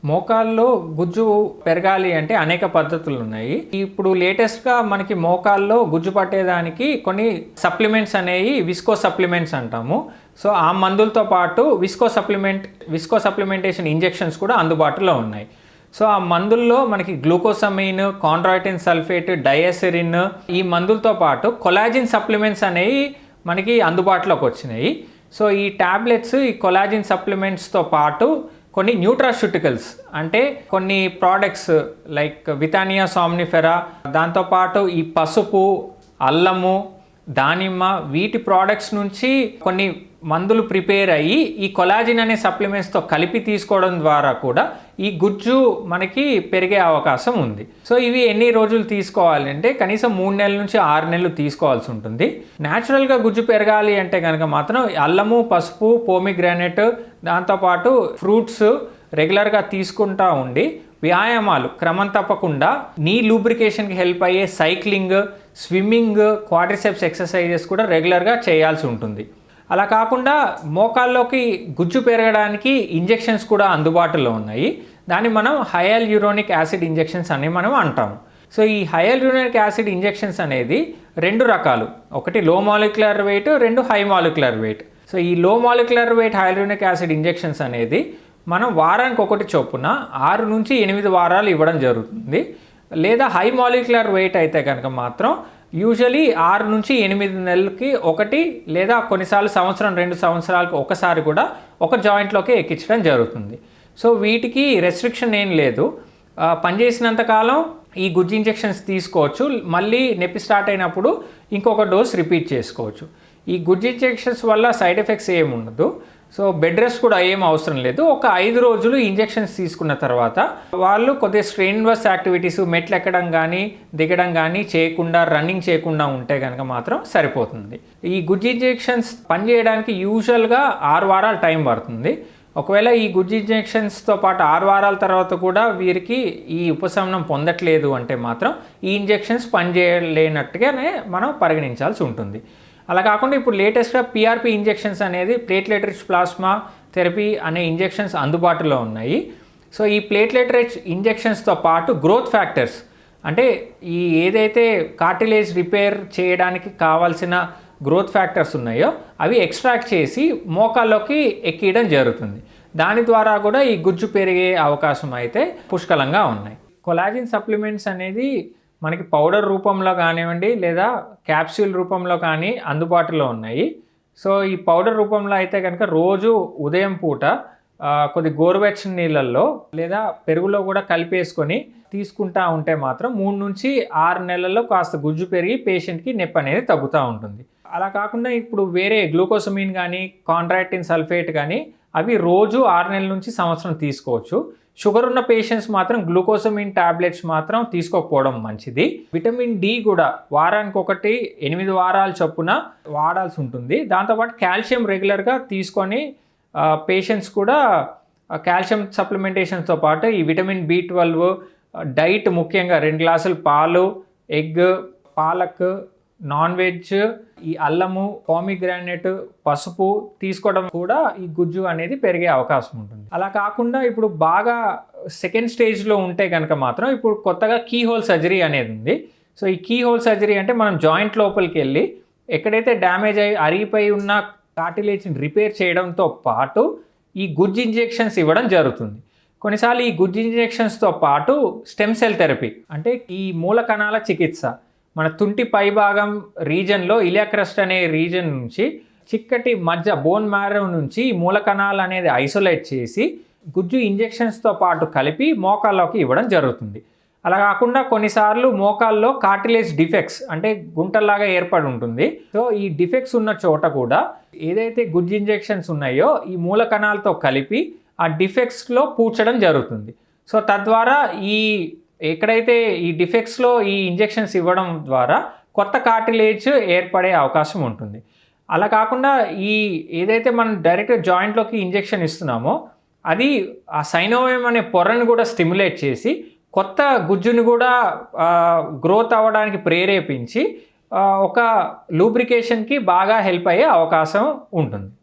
మోకాల్లో గుజ్జు పెరగాలి అంటే అనేక పద్ధతులు ఉన్నాయి. ఇప్పుడు లేటెస్ట్‌గా మనకి మోకాల్లో గుజ్జు పట్టేదానికి కొన్ని సప్లిమెంట్స్ అనేవి విస్కో సప్లిమెంట్స్ అంటాము. సో, ఆ మందులతో పాటు విస్కో సప్లిమెంటేషన్ ఇంజెక్షన్స్ కూడా అందుబాటులో ఉన్నాయి. సో, ఆ మందుల్లో మనకి గ్లూకోసమైన్, కాండ్రాయిటిన్ సల్ఫేట్, డయాసిరిన్ ఈ మందులతో పాటు కొలాజిన్ సప్లిమెంట్స్ అనేవి మనకి అందుబాటులోకి వచ్చినాయి. సో, ఈ టాబ్లెట్స్, ఈ కొలాజిన్ సప్లిమెంట్స్‌తో పాటు కొన్ని న్యూట్రాస్యూటికల్స్ అంటే కొన్ని ప్రోడక్ట్స్ లైక్ వితానియా సామ్నిఫెరా, దాంతోపాటు ఈ పసుపు, అల్లము, దానిమ్మ వీటి ప్రోడక్ట్స్ నుంచి కొన్ని మందులు ప్రిపేర్ అయ్యి ఈ కొలాజిన్ అనే సప్లిమెంట్స్తో కలిపి తీసుకోవడం ద్వారా కూడా ఈ గుజ్జు మనకి పెరిగే అవకాశం ఉంది. సో, ఇవి ఎన్ని రోజులు తీసుకోవాలి అంటే కనీసం 3 నెలల నుంచి 6 నెలలు తీసుకోవాల్సి ఉంటుంది. న్యాచురల్గా గుజ్జు పెరగాలి అంటే కనుక మాత్రం అల్లము, పసుపు, పోమిగ్రానైట్, దాంతోపాటు ఫ్రూట్స్ రెగ్యులర్గా తీసుకుంటూ ఉండి వ్యాయామాలు క్రమం తప్పకుండా నీ లూబ్రికేషన్కి హెల్ప్ అయ్యే సైక్లింగ్, స్విమ్మింగ్, క్వాడ్రిసెప్స్ ఎక్సర్సైజెస్ కూడా రెగ్యులర్గా చేయాల్సి ఉంటుంది. అలా కాకుండా మోకాల్లోకి గుజ్జు పెరగడానికి ఇంజెక్షన్స్ కూడా అందుబాటులో ఉన్నాయి. దాన్ని మనం హైయాల్యూరోనిక్ యాసిడ్ ఇంజెక్షన్స్ అని మనం అంటాం. సో, ఈ హైయాల్యూరోనిక్ యాసిడ్ ఇంజెక్షన్స్ అనేది 2 రకాలు. ఒకటి low molecular weight, 2 high molecular weight. So, ఈ low molecular weight hyaluronic acid injections అనేది మనం వారానికి ఒకటి చొప్పున 6 నుంచి 8 వారాలు ఇవ్వడం జరుగుతుంది. లేదా హై మాలిక్యులర్ వెయిట్ అయితే కనుక మాత్రం యూజువలీ 6 నుంచి 8 నెలలకి ఒకటి, లేదా కొన్నిసార్లు సంవత్సరం 2 సంవత్సరాలకు ఒకసారి కూడా ఒక జాయింట్లోకి ఎక్కించడం జరుగుతుంది. సో, వీటికి రెస్ట్రిక్షన్ ఏం లేదు. పనిచేసినంతకాలం ఈ గుజ్జు ఇంజెక్షన్స్ తీసుకోవచ్చు. మళ్ళీ నొప్పి స్టార్ట్ అయినప్పుడు ఇంకొక డోస్ రిపీట్ చేసుకోవచ్చు. ఈ గుజ్జు ఇంజెక్షన్స్ వల్ల సైడ్ ఎఫెక్ట్స్ ఏమి ఉండదు. సో, బెడ్ రెస్ట్ కూడా ఏం అవసరం లేదు. ఒక 5 రోజులు ఇంజెక్షన్స్ తీసుకున్న తర్వాత వాళ్ళు కొద్దిగా స్ట్రెయిన్వర్స్ యాక్టివిటీస్, మెట్లు ఎక్కడం కానీ దిగడం కానీ చేయకుండా, రన్నింగ్ చేయకుండా ఉంటే కనుక మాత్రం సరిపోతుంది. ఈ గుజ్జు ఇంజెక్షన్స్ పనిచేయడానికి యూజువల్గా 6 వారాలు టైం పడుతుంది. ఒకవేళ ఈ గుజ్జు ఇంజెక్షన్స్తో పాటు 6 వారాల తర్వాత కూడా వీరికి ఈ ఉపశమనం పొందట్లేదు అంటే మాత్రం ఈ ఇంజెక్షన్స్ పనిచేయలేనట్టుగానే మనం పరిగణించాల్సి ఉంటుంది. అలా కాకుండా ఇప్పుడు లేటెస్ట్గా పిఆర్పి ఇంజెక్షన్స్ అనేది ప్లేట్లెట్ రిచ్ ప్లాస్మా థెరపీ అనే ఇంజెక్షన్స్ అందుబాటులో ఉన్నాయి. సో, ఈ ప్లేట్లెట్ రిచ్ ఇంజెక్షన్స్తో పాటు గ్రోత్ ఫ్యాక్టర్స్ అంటే ఈ ఏదైతే కార్టిలేజ్ రిపేర్ చేయడానికి కావాల్సిన గ్రోత్ ఫ్యాక్టర్స్ ఉన్నాయో అవి ఎక్స్ట్రాక్ట్ చేసి మోకాల్లోకి ఎక్కియడం జరుగుతుంది. దాని ద్వారా కూడా ఈ గుజ్జు పెరిగే అవకాశం అయితే పుష్కలంగా ఉన్నాయి. కొలాజిన్ సప్లిమెంట్స్ అనేది మనకి పౌడర్ రూపంలో కానివ్వండి, లేదా క్యాప్సూల్ రూపంలో కానీ అందుబాటులో ఉన్నాయి. సో, ఈ పౌడర్ రూపంలో అయితే కనుక రోజు ఉదయం పూట కొద్ది గోరువెచ్చని నీళ్ళల్లో లేదా పెరుగులో కూడా కలిపేసుకొని తీసుకుంటా ఉంటే మాత్రం 3 నుంచి 6 నెలల్లో కాస్త గుజ్జు పెరిగి పేషెంట్కి నొప్పి అనేది తగ్గుతూ ఉంటుంది. అలా కాకుండా ఇప్పుడు వేరే గ్లూకోసమైన్ కానీ, కాండ్రాయిటిన్ సల్ఫేట్ కానీ అవి రోజు 6 నెలల నుంచి సంవత్సరం తీసుకోవచ్చు. షుగర్ ఉన్న పేషెంట్స్ మాత్రం గ్లూకోసమైన్ టాబ్లెట్స్ మాత్రం తీసుకోకపోవడం మంచిది. విటమిన్ డి కూడా వారానికి ఒకటి 8 వారాల చొప్పున వాడాల్సి ఉంటుంది. దాంతోపాటు కాల్షియం రెగ్యులర్గా తీసుకొని పేషెంట్స్ కూడా కాల్షియం సప్లిమెంటేషన్స్తో పాటు ఈ విటమిన్ B12 డైట్ ముఖ్యంగా 2 గ్లాసులు పాలు, ఎగ్, పాలక్, నాన్ వెజ్, ఈ అల్లము, పోమిగ్రానైట్, పసుపు తీసుకోవడం కూడా ఈ గుజ్జు అనేది పెరిగే అవకాశం ఉంటుంది. అలా కాకుండా ఇప్పుడు బాగా సెకండ్ స్టేజ్లో ఉంటే కనుక మాత్రం ఇప్పుడు కొత్తగా కీ హోల్ సర్జరీ అనేది ఉంది. సో, ఈ కీ హోల్ సర్జరీ అంటే మనం జాయింట్ లోపలికి వెళ్ళి ఎక్కడైతే డ్యామేజ్ అయ్యి అరిగిపోయి ఉన్న కార్టిలేజ్ని రిపేర్ చేయడంతో పాటు ఈ గుజ్జు ఇంజెక్షన్స్ ఇవ్వడం జరుగుతుంది. కొన్నిసార్లు ఈ గుజ్జు ఇంజెక్షన్స్తో పాటు స్టెమ్ సెల్ థెరపీ అంటే ఈ మూల కణాల చికిత్స మన తుంటి పైభాగం రీజన్లో ఇలియాక్ క్రస్ట్ అనే రీజన్ నుంచి చిక్కటి మధ్య బోన్ మ్యారో నుంచి మూల కణాలు అనేది ఐసోలేట్ చేసి గుజ్జు ఇంజెక్షన్స్తో పాటు కలిపి మోకాల్లోకి ఇవ్వడం జరుగుతుంది. అలా కాకుండా కొన్నిసార్లు మోకాల్లో కార్టిలేజ్ డిఫెక్ట్స్ అంటే గుంటల్లాగా ఏర్పడి ఉంటుంది. సో, ఈ డిఫెక్ట్స్ ఉన్న చోట కూడా ఏదైతే గుజ్జు ఇంజెక్షన్స్ ఉన్నాయో ఈ మూల కణాలతో కలిపి ఆ డిఫెక్ట్స్లో పూడ్చడం జరుగుతుంది. సో, తద్వారా ఎక్కడైతే ఈ డిఫెక్ట్స్లో ఈ ఇంజెక్షన్స్ ఇవ్వడం ద్వారా కొత్త కార్టిలేజ్ ఏర్పడే అవకాశం ఉంటుంది. అలా కాకుండా ఏదైతే మనం డైరెక్ట్ జాయింట్లోకి ఇంజెక్షన్ ఇస్తున్నామో అది ఆ సైనోవియం అనే పొరను కూడా స్టిమ్యులేట్ చేసి కొత్త గుజ్జుని కూడా గ్రోత్ అవ్వడానికి ప్రేరేపించి ఒక లూబ్రికేషన్కి బాగా హెల్ప్ అయ్యే అవకాశం ఉంటుంది.